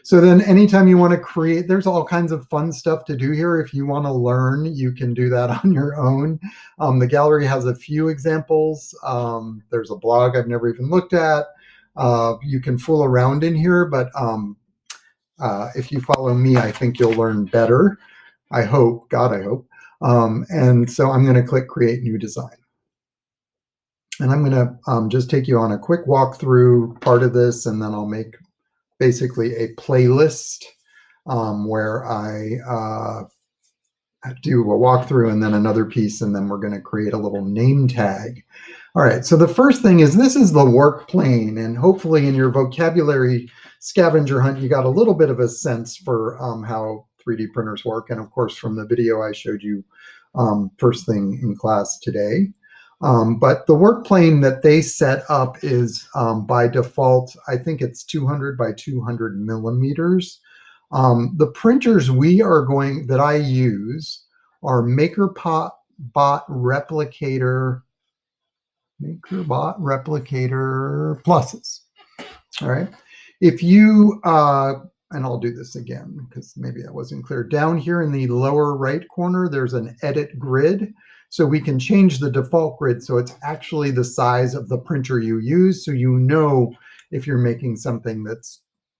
So then anytime you want to create, there's all kinds of fun stuff to do here. If you want to learn, you can do that on your own. The gallery has a few examples. There's a blog I've never even looked at. You can fool around in here, but if you follow me, I think you'll learn better. I hope, God, I hope. And so I'm going to click Create New Design. And I'm going to just take you on a quick walkthrough part of this, and then I'll make basically a playlist where I do a walkthrough and then another piece, and then we're going to create a little name tag. All right, so the first thing is this is the work plane, and hopefully in your vocabulary scavenger hunt, you got a little bit of a sense for how 3D printers work, and of course from the video I showed you first thing in class today. But the work plane that they set up is by default, I think it's 200 by 200 millimeters. The printers that I use are MakerBot Replicator Pluses. All right. If you, and I'll do this again because maybe that wasn't clear. Down here in the lower right corner, there's an edit grid. So we can change the default grid so it's actually the size of the printer you use, so you know if you're making something that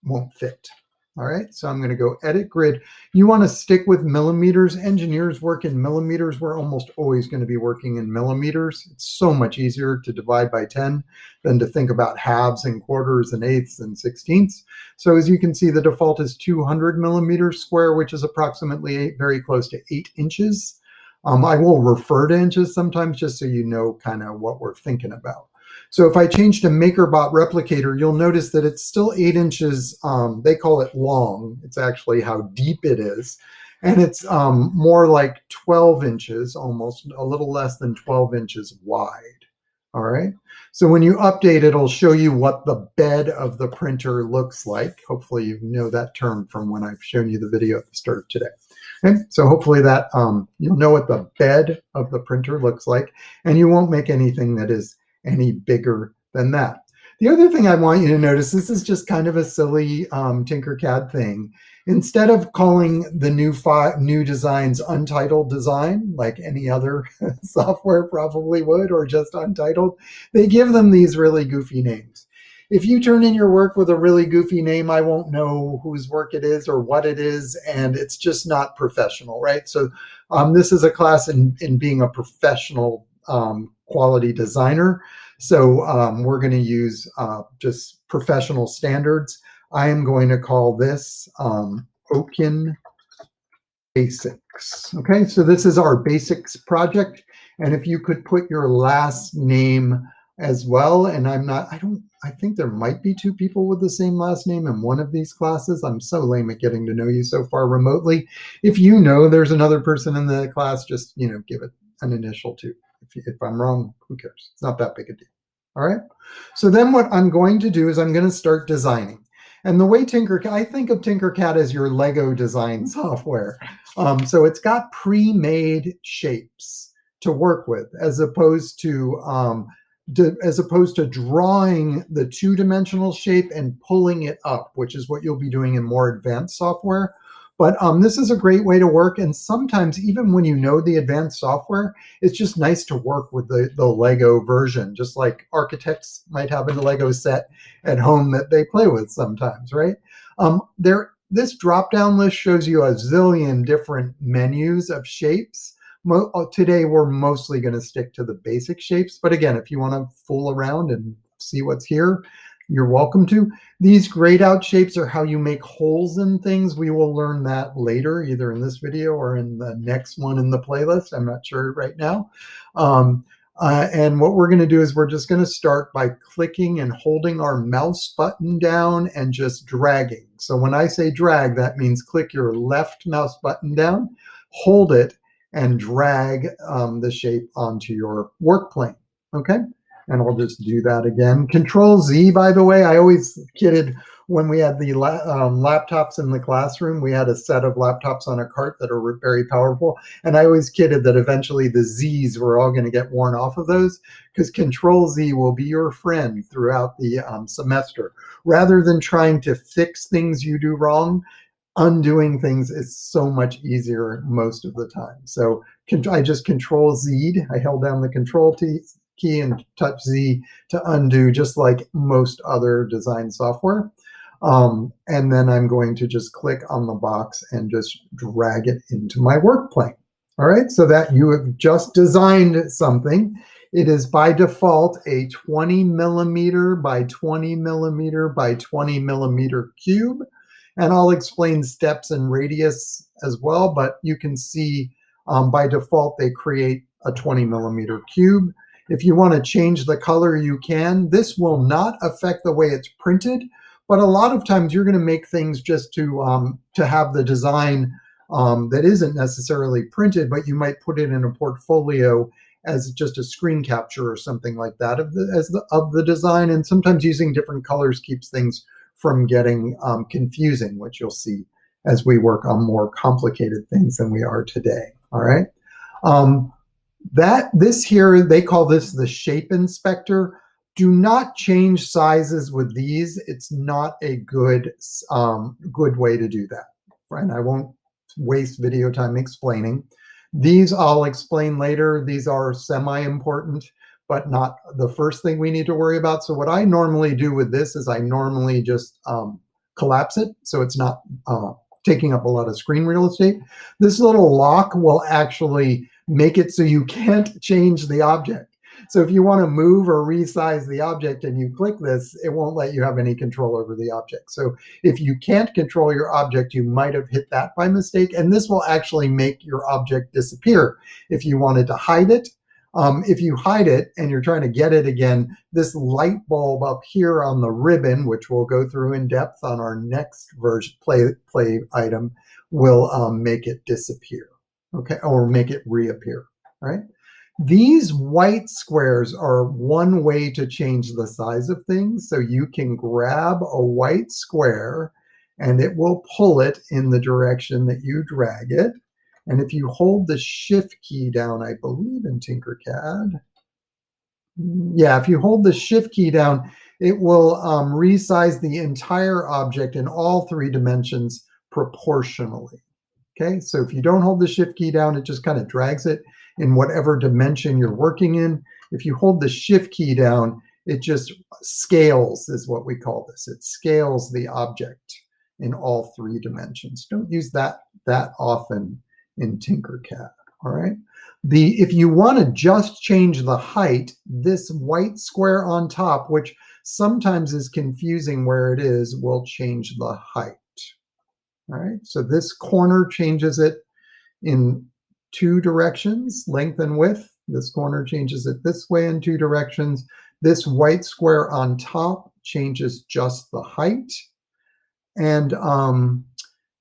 won't fit. All right, so I'm going to go edit grid. You want to stick with millimeters. Engineers work in millimeters. We're almost always going to be working in millimeters. It's so much easier to divide by 10 than to think about halves and quarters and eighths and sixteenths. So as you can see, the default is 200 millimeters square, which is approximately very close to 8 inches. I will refer to inches sometimes just so you know kind of what we're thinking about. So if I change to MakerBot Replicator, you'll notice that it's still 8 inches. They call it long. It's actually how deep it is. And it's more like 12 inches, almost a little less than 12 inches wide. All right. So when you update, it'll show you what the bed of the printer looks like. Hopefully you know that term from when I've shown you the video at the start of today. Okay, so hopefully that you'll know what the bed of the printer looks like, and you won't make anything that is any bigger than that. The other thing I want you to notice, this is just kind of a silly Tinkercad thing. Instead of calling the new designs Untitled Design, like any other software probably would, or just Untitled, they give them these really goofy names. If you turn in your work with a really goofy name, I won't know whose work it is or what it is, and it's just not professional, right? So this is a class in being a professional quality designer. So we're going to use just professional standards. I am going to call this Oaken Basics. Okay, so this is our basics project. And if you could put your last name as well, and I think there might be 2 people with the same last name in one of these classes. I'm so lame at getting to know you so far remotely. If you know there's another person in the class, just give it an initial too. If I'm wrong, who cares? It's not that big a deal. All right. So then what I'm going to do is I'm going to start designing. And the way I think of Tinkercad as your Lego design software. So it's got pre-made shapes to work with, as opposed to drawing the 2-dimensional shape and pulling it up, which is what you'll be doing in more advanced software. But this is a great way to work. And sometimes even when you know the advanced software, it's just nice to work with the Lego version, just like architects might have a Lego set at home that they play with sometimes, right? This drop-down list shows you a zillion different menus of shapes. Today, we're mostly going to stick to the basic shapes. But again, if you want to fool around and see what's here, you're welcome to. These grayed out shapes are how you make holes in things. We will learn that later, either in this video or in the next one in the playlist. I'm not sure right now. And what we're going to do is we're just going to start by clicking and holding our mouse button down and just dragging. So when I say drag, that means click your left mouse button down, hold it, and drag the shape onto your work plane. Okay, And I'll just do that again. Control Z, by the way, I always kidded when we had the laptops in the classroom. We had a set of laptops on a cart that are very powerful. And I always kidded that eventually the Zs were all going to get worn off of those, because Control Z will be your friend throughout the semester. Rather than trying to fix things you do wrong, undoing things is so much easier most of the time. So I just Control Z'd. I held down the Control key and touch Z to undo, just like most other design software. And then I'm going to just click on the box and just drag it into my work plane. All right, so that you have just designed something. It is by default a 20 millimeter by 20 millimeter by 20 millimeter cube. And I'll explain steps and radius as well, but you can see by default they create a 20 millimeter cube. If you want to change the color, you can. This will not affect the way it's printed, but a lot of times you're going to make things just to have the design that isn't necessarily printed, but you might put it in a portfolio as just a screen capture or something like that of the design. And sometimes using different colors keeps things from getting confusing, which you'll see as we work on more complicated things than we are today. All right. This here, they call this the shape inspector. Do not change sizes with these. It's not a good way to do that. Right? I won't waste video time explaining. These I'll explain later. These are semi-important, but not the first thing we need to worry about. So what I normally do with this is I normally just collapse it so it's not taking up a lot of screen real estate. This little lock will actually make it so you can't change the object. So if you want to move or resize the object and you click this, it won't let you have any control over the object. So if you can't control your object, you might have hit that by mistake, and this will actually make your object disappear. If you wanted to hide it, if you hide it and you're trying to get it again, this light bulb up here on the ribbon, which we'll go through in depth on our next version play item, will make it disappear, okay, or make it reappear, right? These white squares are one way to change the size of things. So you can grab a white square and it will pull it in the direction that you drag it. And if you hold the Shift key down, I believe in Tinkercad, yeah, if you hold the Shift key down, it will resize the entire object in all 3 dimensions proportionally. Okay, so if you don't hold the Shift key down, it just kind of drags it in whatever dimension you're working in. If you hold the Shift key down, it just scales, is what we call this. It scales the object in all 3 dimensions. Don't use that often in Tinkercad, all right? If you want to just change the height, this white square on top, which sometimes is confusing where it is, will change the height. All right, so this corner changes it in 2 directions, length and width. This corner changes it this way in 2 directions. This white square on top changes just the height. And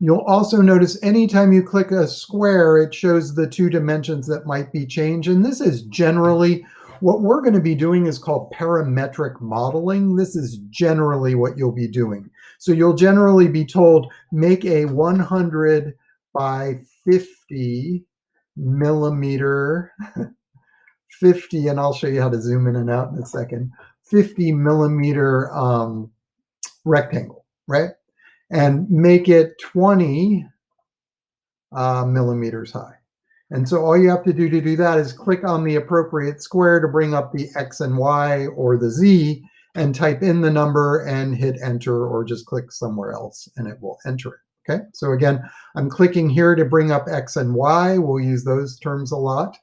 you'll also notice anytime you click a square, it shows the 2 dimensions that might be changed. And this is generally what we're going to be doing is called parametric modeling. This is generally what you'll be doing. So you'll generally be told, make a 100 by 50 millimeter, 50, and I'll show you how to zoom in and out in a second, 50 millimeter rectangle, right? And make it 20 millimeters high. And so all you have to do that is click on the appropriate square to bring up the X and Y or the Z and type in the number and hit enter, or just click somewhere else and it will enter it. Okay, so again, I'm clicking here to bring up X and Y. We'll use those terms a lot.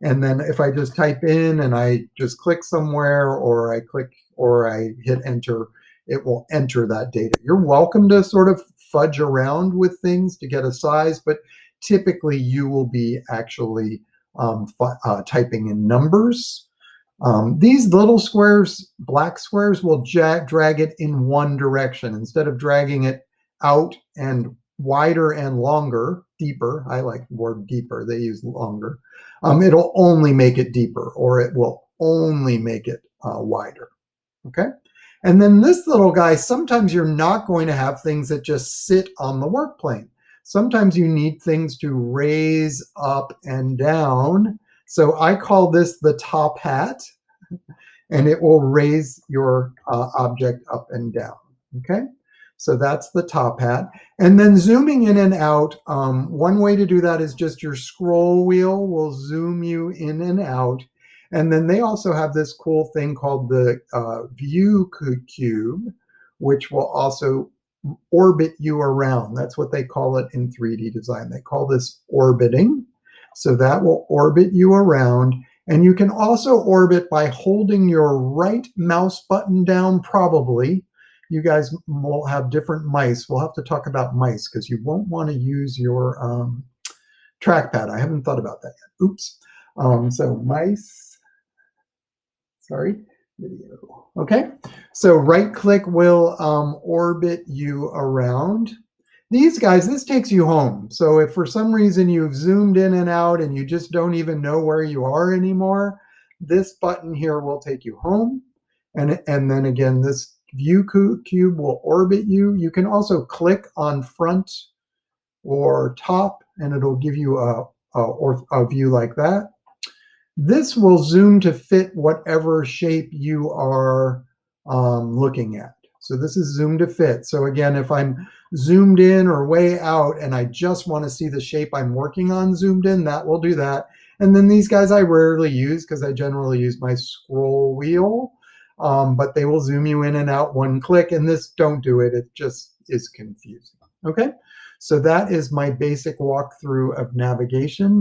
And then if I just type in and I just click somewhere, or I hit enter, it will enter that data. You're welcome to sort of fudge around with things to get a size, but typically you will be actually typing in numbers. These little squares, black squares, will drag it in one direction. Instead of dragging it out and wider and longer, deeper, I like the word deeper, they use longer, it'll only make it deeper, or it will only make it wider. Okay. And then this little guy, sometimes you're not going to have things that just sit on the work plane. Sometimes you need things to raise up and down. So I call this the top hat, and it will raise your object up and down. Okay. So that's the top hat. And then zooming in and out, one way to do that is just your scroll wheel will zoom you in and out. And then they also have this cool thing called the view cube, which will also orbit you around. That's what they call it in 3D design. They call this orbiting. So that will orbit you around. And you can also orbit by holding your right mouse button down, probably. You guys will have different mice. We'll have to talk about mice because you won't want to use your trackpad. I haven't thought about that yet. Oops. So mice, sorry, video. Okay, so right click will orbit you around. These guys, this takes you home. So if for some reason you've zoomed in and out and you just don't even know where you are anymore, this button here will take you home. And then again, this view cube will orbit you. You can also click on front or top and it'll give you a view like that. This will zoom to fit whatever shape you are looking at. So this is zoom to fit. So again, if I'm zoomed in or way out and I just want to see the shape I'm working on zoomed in, that will do that. And then these guys I rarely use because I generally use my scroll wheel, but they will zoom you in and out one click, and this don't do it. It just is confusing. Okay, so that is my basic walkthrough of navigation.